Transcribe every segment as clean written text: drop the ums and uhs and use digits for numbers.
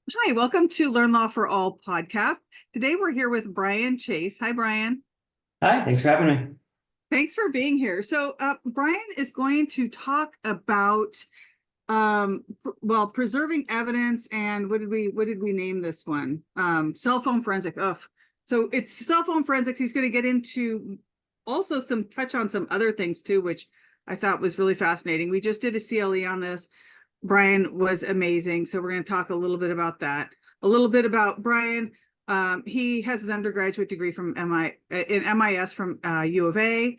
Hi, welcome to Learn Law for All podcast. Today we're here with Brian Chase. Hi, Brian. Hi, thanks for having me. Thanks for being here. So, Brian is going to talk about, preserving evidence and what did we name this one? Cell phone forensic. Oh, so it's cell phone forensics. He's going to get into also some touch on some other things too, which I thought was really fascinating. We just did a CLE on this. Brian was amazing. So we're going to talk a little bit about that. A little bit about Brian. He has his undergraduate degree from MIS from U of A.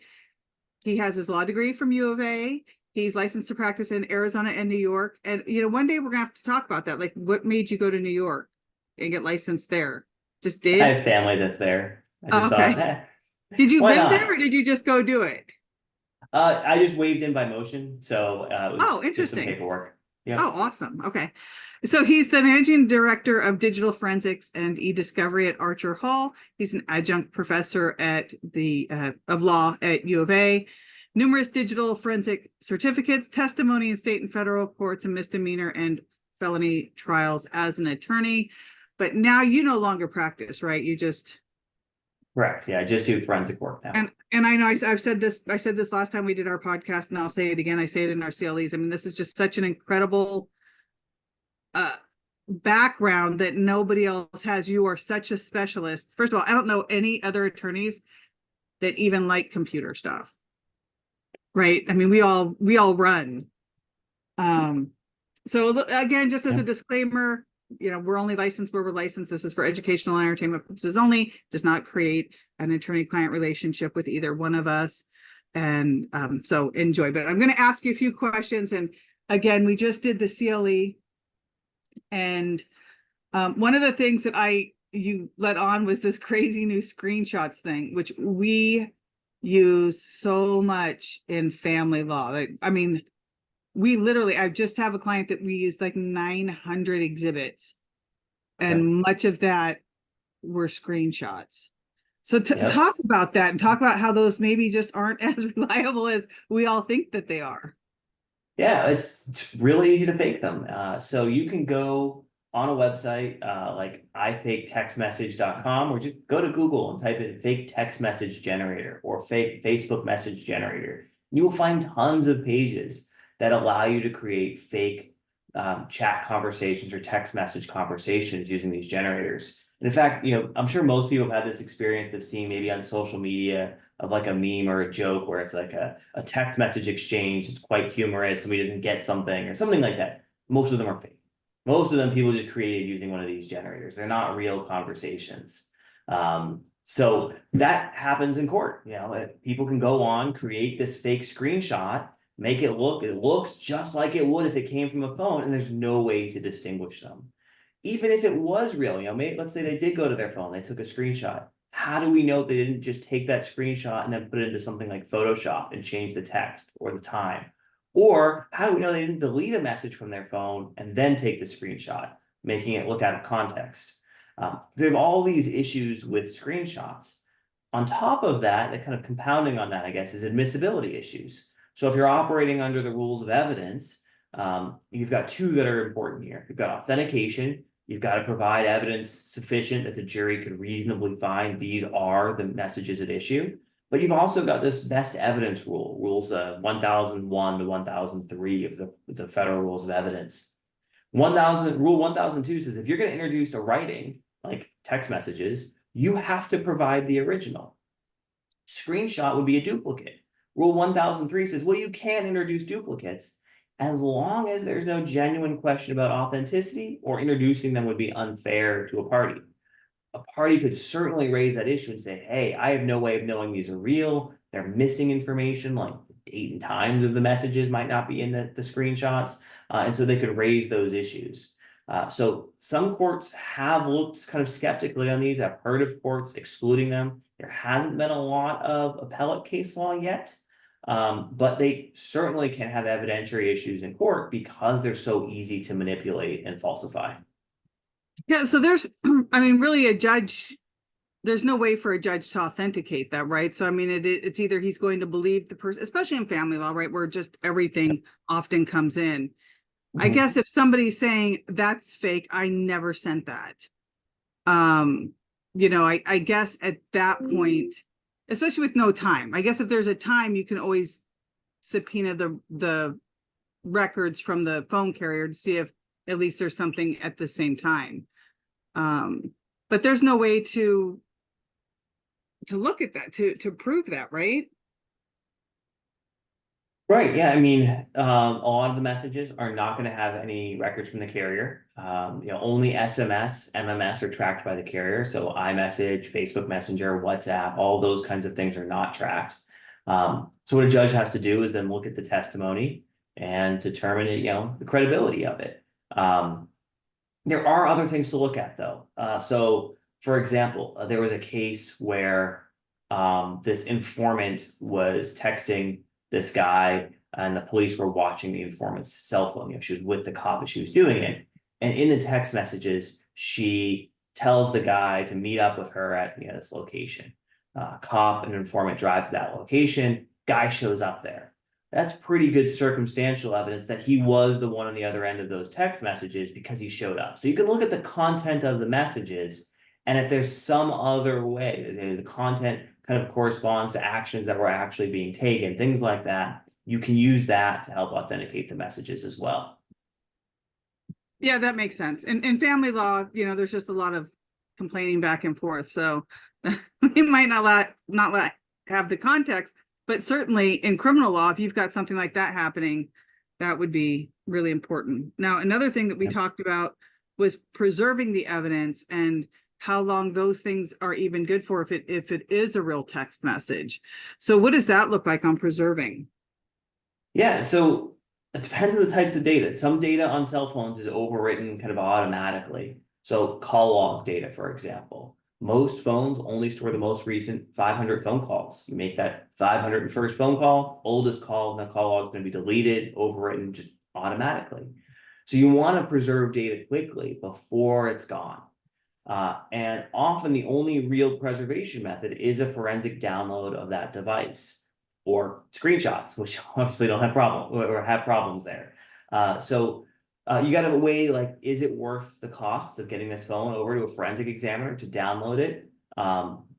He has his law degree from U of A. He's licensed to practice in Arizona and New York. And, one day we're going to have to talk about that. Like, what made you go to New York and get licensed there? Just I did? have family that's there. I Oh, just thought, okay. Did you why live there or not? did you just go do it? I just waved in by motion, so it Oh, was just some interesting. paperwork. Yep. Oh, awesome. Okay. So he's the managing director of digital forensics and e-discovery at Archer Hall. He's an adjunct professor at the of law at U of A. Numerous digital forensic certificates, testimony in state and federal courts, and misdemeanor and felony trials as an attorney. But now you no longer practice, right? You just Correct. Yeah, I just do forensic work now. and I know I've said this. I said this last time we did our podcast, and I'll say it again. I say it in our CLEs. I mean, this is just such an incredible uh background that nobody else has. You are such a specialist. First of all, I don't know any other attorneys that even like computer stuff, right? I mean, we all run. um so again, just as a Yeah. disclaimer, we're only licensed where we're licensed. This is for educational and entertainment purposes only. Does not create an attorney-client relationship with either one of us. And so enjoy. But I'm going to ask you a few questions. And again, we just did the CLE. And one of the things that you let on was this crazy new screenshots thing, which we use so much in family law. Like, I mean, I just have a client that we use like 900 exhibits, Okay. and much of that were screenshots. So Yep. talk about that and talk about how those maybe just aren't as reliable as we all think that they are. Yeah, it's really easy to fake them. So you can go on a website like ifaketextmessage.com, or just go to Google and type in fake text message generator or fake Facebook message generator. You will find tons of pages that allow you to create fake chat conversations or text message conversations using these generators. And in fact, I'm sure most people have had this experience of seeing maybe on social media of like a meme or a joke where it's like a text message exchange. It's quite humorous. Somebody doesn't get something or something like that. Most of them are fake. Most of them people just created using one of these generators. They're not real conversations. So that happens in court. People can go on, create this fake screenshot, make it looks just like it would if it came from a phone, and there's no way to distinguish them. Even if it was real, maybe let's say they did go to their phone, they took a screenshot. How do we know they didn't just take that screenshot and then put it into something like Photoshop and change the text or the time? Or how do we know they didn't delete a message from their phone and then take the screenshot, making it look out of context? We have all these issues with screenshots. On top of that, kind of compounding on that, I guess, is admissibility issues. So if you're operating under the rules of evidence, you've got two that are important here. You've got authentication. You've got to provide evidence sufficient that the jury could reasonably find these are the messages at issue. But you've also got this best evidence rule, rules 1001 to 1003 of the federal rules of evidence. Rule 1002 says if you're going to introduce a writing, like text messages, you have to provide the original. Screenshot would be a duplicate. Rule 1003 says, well, you can introduce duplicates as long as there's no genuine question about authenticity, or introducing them would be unfair to a party. A party could certainly raise that issue and say, hey, I have no way of knowing these are real. They're missing information, like the date and times of the messages might not be in the screenshots. And so they could raise those issues. So some courts have looked kind of skeptically on these. I've heard of courts excluding them. There hasn't been a lot of appellate case law yet. But they certainly can have evidentiary issues in court because they're so easy to manipulate and falsify. Yeah, so there's I mean, really there's no way for a judge to authenticate that, right? So I mean, it's either he's going to believe the person, especially in family law, right, where just everything often comes in. I guess if somebody's saying that's fake, I never sent that. I guess at that point, especially with no time, I guess if there's a time, you can always subpoena the records from the phone carrier to see if at least there's something at the same time. But there's no way to look at that, to prove that, right? Right, yeah, I mean, a lot of the messages are not gonna have any records from the carrier. Only SMS, MMS are tracked by the carrier, so iMessage, Facebook Messenger, WhatsApp, all those kinds of things are not tracked. So what a judge has to do is then look at the testimony and determine the credibility of it. There are other things to look at though. So for example, there was a case where this informant was texting this guy and the police were watching the informant's cell phone. She was with the cop as she was doing it. And in the text messages, she tells the guy to meet up with her at this location. Cop and informant drives to that location. Guy shows up there. That's pretty good circumstantial evidence that he was the one on the other end of those text messages because he showed up. So you can look at the content of the messages, and if there's some other way, the content kind of corresponds to actions that were actually being taken, things like that, you can use that to help authenticate the messages as well. Yeah, that makes sense. And in family law, there's just a lot of complaining back and forth. So we might not have the context, but certainly in criminal law, if you've got something like that happening, that would be really important. Now, another thing that we talked about was preserving the evidence and how long those things are even good for if it is a real text message. So what does that look like on preserving? Yeah, so it depends on the types of data. Some data on cell phones is overwritten kind of automatically. So call log data, for example. Most phones only store the most recent 500 phone calls. You make that 501st phone call, oldest call, and the call log is going to be deleted, overwritten just automatically. So you want to preserve data quickly before it's gone. And often the only real preservation method is a forensic download of that device or screenshots, which obviously don't have problems there. You got to weigh, like, is it worth the costs of getting this phone over to a forensic examiner to download it?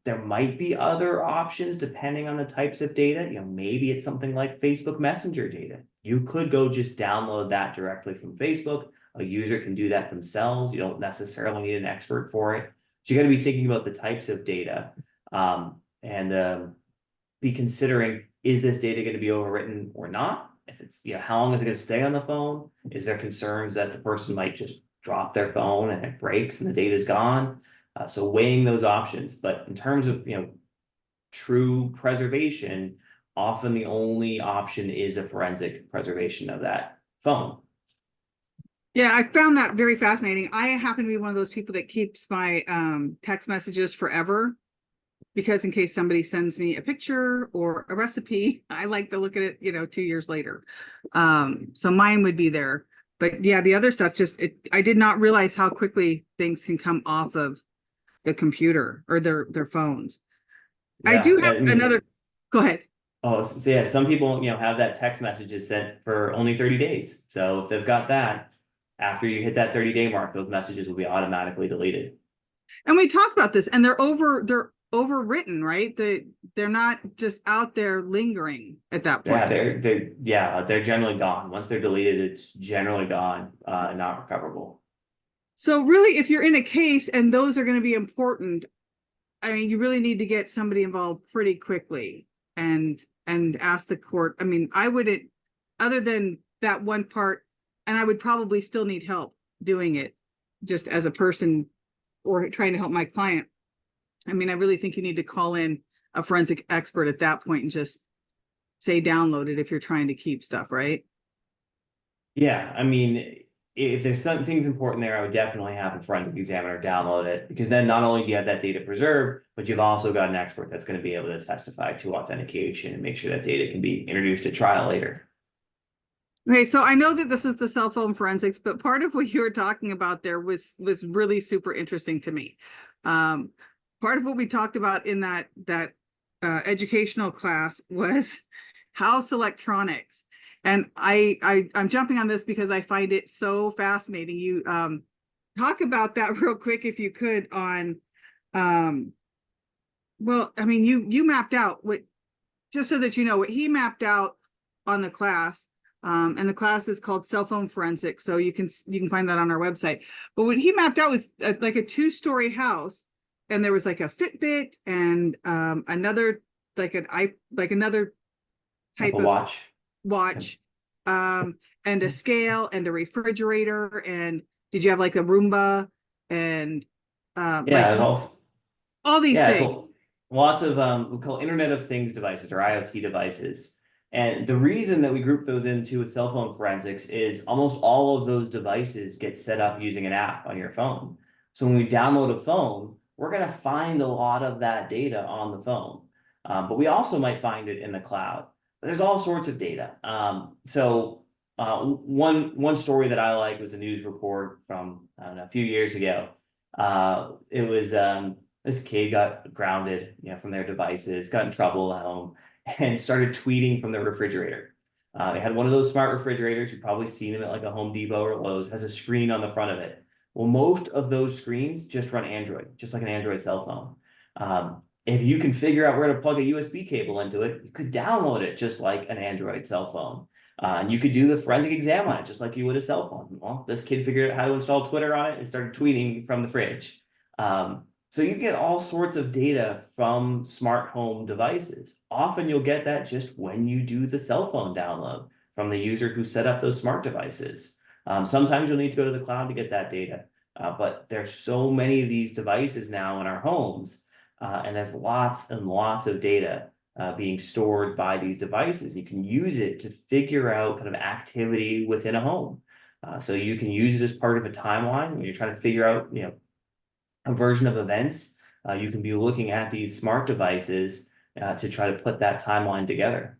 There might be other options depending on the types of data. Maybe it's something like Facebook Messenger data. You could go just download that directly from Facebook. A user can do that themselves. You don't necessarily need an expert for it. So you got to be thinking about the types of data and be considering, is this data going to be overwritten or not? If it's, how long is it going to stay on the phone? Is there concerns that the person might just drop their phone and it breaks and the data is gone? So weighing those options. But in terms of, true preservation, often the only option is a forensic preservation of that phone. Yeah, I found that very fascinating. I happen to be one of those people that keeps my text messages forever, because in case somebody sends me a picture or a recipe, I like to look at it, 2 years later. So mine would be there. But yeah, the other stuff, I did not realize how quickly things can come off of the computer or their phones. Yeah, I do have another, go ahead. Oh, so yeah, some people, have that text messages sent for only 30 days. So if they've got that, after you hit that 30-day mark, those messages will be automatically deleted. And we talked about this, and they're overwritten, right? They're not just out there lingering at that point. They're generally gone. Once they're deleted, it's generally gone, not recoverable. So really, if you're in a case and those are going to be important, I mean, you really need to get somebody involved pretty quickly and ask the court. I mean, I wouldn't, other than that one part, and I would probably still need help doing it just as a person or trying to help my client. I mean, I really think you need to call in a forensic expert at that point and just say download it if you're trying to keep stuff, right? Yeah, I mean, if there's some things important there, I would definitely have a forensic examiner download it, because then not only do you have that data preserved, but you've also got an expert that's going to be able to testify to authentication and make sure that data can be introduced at trial later. Okay, so I know that this is the cell phone forensics, but part of what you were talking about there was really super interesting to me. Part of what we talked about in that educational class was house electronics. And I'm jumping on this because I find it so fascinating. You talk about that real quick if you could on well, I mean, you mapped out what, just so that you know, what he mapped out on the class. And the class is called Cell Phone Forensics, so you can find that on our website. But what he mapped out was like a 2-story house, and there was like a Fitbit and another another Like type a of watch. watch, and a scale and a refrigerator. And did you have like a Roomba and Yeah, there's also all these yeah, it's things? lots of we call Internet of Things devices or IoT devices. And the reason that we group those into with cell phone forensics is almost all of those devices get set up using an app on your phone. So when we download a phone, we're going to find a lot of that data on the phone. But we also might find it in the cloud. There's all sorts of data. One story that I like was a news report from, I don't know, a few years ago. It was this kid got grounded, from their devices, got in trouble at home, and started tweeting from the refrigerator. It had one of those smart refrigerators. You've probably seen them at like a Home Depot or Lowe's. Has a screen on the front of it. Well, most of those screens just run Android, just like an Android cell phone. If you can figure out where to plug a USB cable into it, you could download it just like an Android cell phone. And you could do the forensic exam on it just like you would a cell phone. Well, this kid figured out how to install Twitter on it and started tweeting from the fridge. So you get all sorts of data from smart home devices. Often you'll get that just when you do the cell phone download from the user who set up those smart devices. Sometimes you'll need to go to the cloud to get that data. But there's so many of these devices now in our homes, and there's lots and lots of data being stored by these devices. You can use it to figure out kind of activity within a home. So you can use it as part of a timeline when you're trying to figure out, a version of events. You can be looking at these smart devices to try to put that timeline together.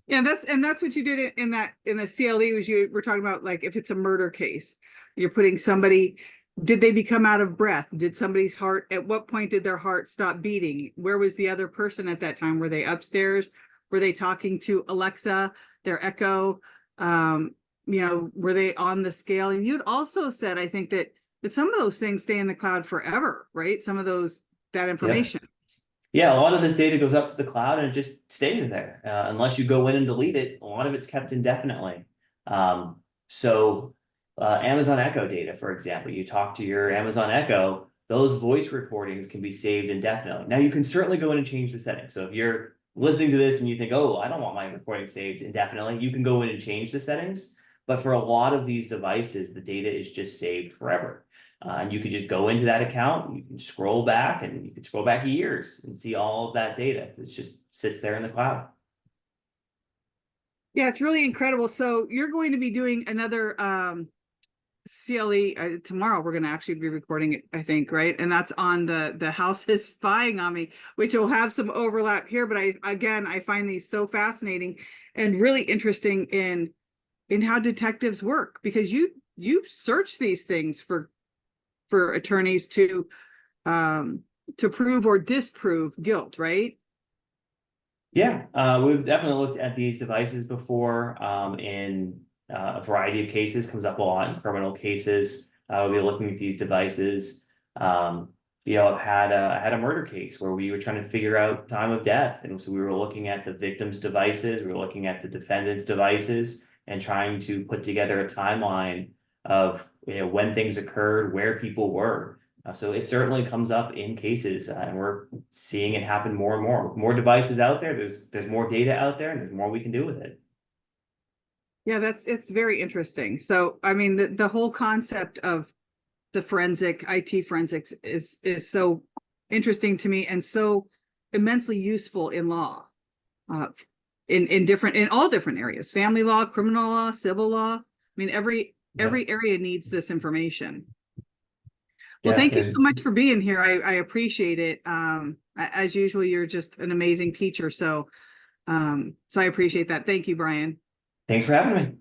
Yeah, that's what you did in the CLE, was you were talking about, like, if it's a murder case, you're putting somebody, did they become out of breath? Did somebody's heart, at what point did their heart stop beating? Where was the other person at that time? Were they upstairs? Were they talking to Alexa, their Echo? Were they on the scale? And you'd also said, I think, that some of those things stay in the cloud forever, right? Some of that information. Yeah, a lot of this data goes up to the cloud and it just stays there. Unless you go in and delete it, a lot of it's kept indefinitely. Amazon Echo data, for example, you talk to your Amazon Echo, those voice recordings can be saved indefinitely. Now you can certainly go in and change the settings. So if you're listening to this and you think, oh, I don't want my recording saved indefinitely, you can go in and change the settings. But for a lot of these devices, the data is just saved forever. And you can just go into that account, you can scroll back, and you can scroll back years and see all of that data. It just sits there in the cloud. Yeah, it's really incredible. So you're going to be doing another CLE tomorrow. We're going to actually be recording it, I think, right? And that's on the house that's spying on me, which will have some overlap here. But I find these so fascinating and really interesting in how detectives work, because you search these things for attorneys to prove or disprove guilt, right? Yeah, we've definitely looked at these devices before in a variety of cases, comes up a lot in criminal cases. We'll be looking at these devices. I had a murder case where we were trying to figure out time of death. And so we were looking at the victim's devices, we were looking at the defendant's devices, and trying to put together a timeline of when things occurred, where people were. So it certainly comes up in cases, and we're seeing it happen more and more. With more devices out there, there's more data out there, and there's more we can do with it. Yeah, it's very interesting. So, I mean, the whole concept of the IT forensics is so interesting to me, and so immensely useful in law, in all different areas: family law, criminal law, civil law. I mean, every area needs this information. Well, Yeah, thank you so much for being here. I appreciate it. As usual, you're just an amazing teacher. So I appreciate that. Thank you, Brian. thanks for having me.